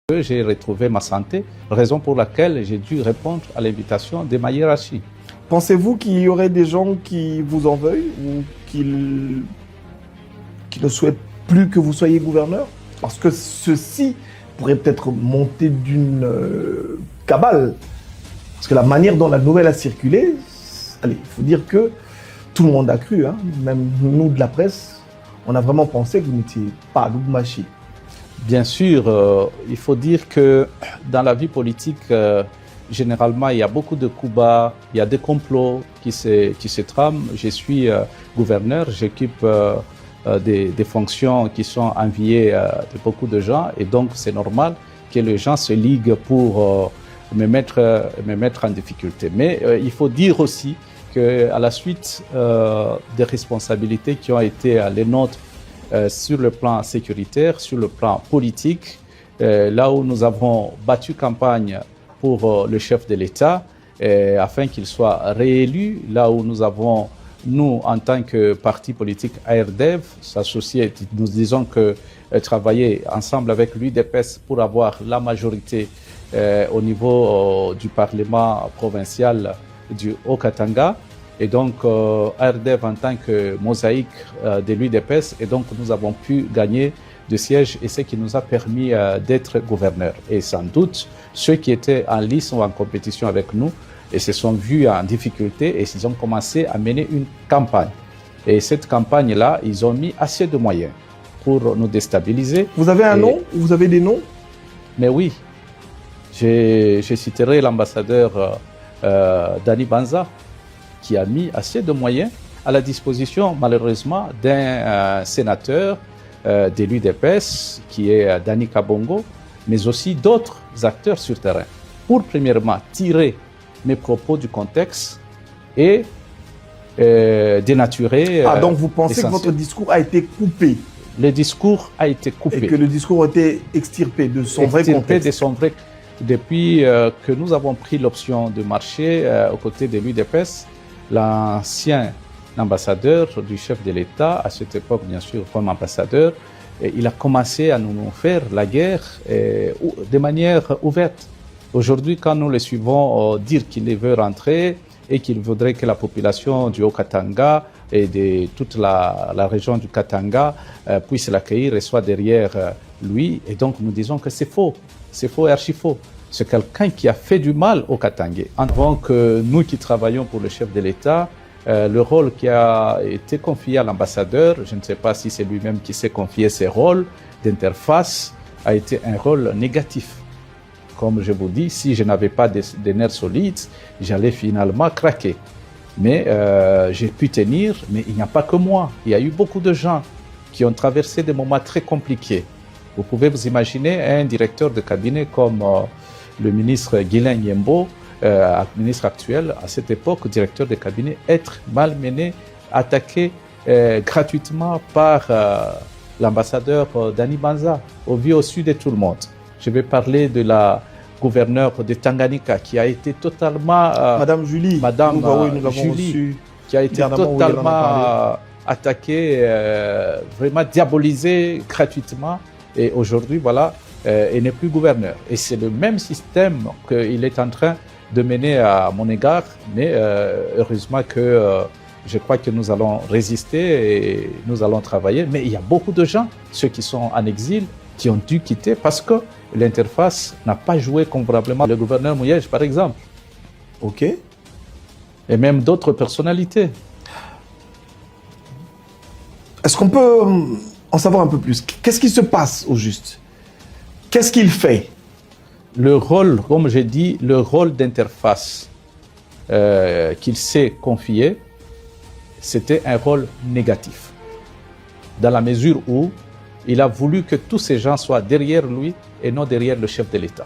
J'ai retrouvé ma santé, raison pour laquelle j'ai dû répondre à l'invitation de ma hiérarchie. Pensez-vous qu'il y aurait des gens qui vous en veuillent ou qui ne souhaitent plus que vous soyez gouverneur? Parce que ceci pourrait peut-être monter d'une cabale. Parce que la manière dont la nouvelle a circulé, allez, il faut dire que tout le monde a cru, hein, même nous de la presse, on a vraiment pensé que vous n'étiez pas Lubumbashi. Bien sûr, il faut dire que dans la vie politique, généralement, il y a beaucoup de coups bas, il y a des complots qui se trament. Je suis gouverneur, j'occupe des fonctions qui sont enviées de beaucoup de gens et donc c'est normal que les gens se liguent pour me mettre en difficulté. Mais il faut dire aussi qu'à la suite des responsabilités qui ont été les nôtres sur le plan sécuritaire, sur le plan politique, là où nous avons battu campagne pour le chef de l'État afin qu'il soit réélu, là où nous avons, nous, en tant que parti politique ARDEV, s'associer, nous disons que travailler ensemble avec l'UDPS pour avoir la majorité au niveau du Parlement provincial du Haut-Katanga. Et donc, ARDEV en tant que mosaïque de l'UDPS, et donc nous avons pu gagner de sièges et ce qui nous a permis d'être gouverneurs. Et sans doute, ceux qui étaient en lice ou en compétition avec nous et se sont vus en difficulté et ils ont commencé à mener une campagne. Et cette campagne-là, ils ont mis assez de moyens pour nous déstabiliser. Vous avez un nom? Vous avez des noms? Mais oui, je citerai l'ambassadeur Dani Banza, qui a mis assez de moyens à la disposition, malheureusement, d'un sénateur de l'UDPS, qui est Dani Kabongo, mais aussi d'autres acteurs sur terrain, pour premièrement tirer mes propos du contexte et dénaturer. Ah, donc vous pensez que votre discours a été coupé? Le discours a été coupé. Et que le discours a été extirpé de son vrai contexte. Depuis que nous avons pris l'option de marcher aux côtés de l'UDPS, l'ancien ambassadeur du chef de l'État, à cette époque bien sûr comme ambassadeur, il a commencé à nous faire la guerre de manière ouverte. Aujourd'hui, quand nous le suivons dire qu'il veut rentrer et qu'il voudrait que la population du Haut-Katanga et de toute la région du Katanga puisse l'accueillir et soit derrière lui, et donc nous disons que c'est faux et archi faux. C'est quelqu'un qui a fait du mal au Katangais. Avant que nous qui travaillons pour le chef de l'État, le rôle qui a été confié à l'ambassadeur, je ne sais pas si c'est lui-même qui s'est confié ce rôle d'interface, a été un rôle négatif. Comme je vous dis, si je n'avais pas des nerfs solides, j'allais finalement craquer. Mais j'ai pu tenir, mais il n'y a pas que moi. Il y a eu beaucoup de gens qui ont traversé des moments très compliqués. Vous pouvez vous imaginer un directeur de cabinet comme le ministre Guilain Yembo, ministre actuel, à cette époque, directeur de cabinet, être malmené, attaqué gratuitement par l'ambassadeur Dani Banza, au vu au sud de tout le monde. Je vais parler de la gouverneure de Tanganyika qui a été totalement... Madame Julie. Madame nous Julie, reçu qui a été totalement attaquée, vraiment diabolisée gratuitement. Et aujourd'hui, voilà, elle n'est plus gouverneur. Et c'est le même système qu'il est en train de mener à mon égard. Mais heureusement que je crois que nous allons résister et nous allons travailler. Mais il y a beaucoup de gens, ceux qui sont en exil, qui ont dû quitter parce que l'interface n'a pas joué convenablement. Le gouverneur Mouyej, par exemple. OK. Et même d'autres personnalités. Est-ce qu'on peut en savoir un peu plus? Qu'est-ce qui se passe au juste? Qu'est-ce qu'il fait? Le rôle, comme j'ai dit, le rôle d'interface qu'il s'est confié, c'était un rôle négatif. Dans la mesure où il a voulu que tous ces gens soient derrière lui et non derrière le chef de l'État.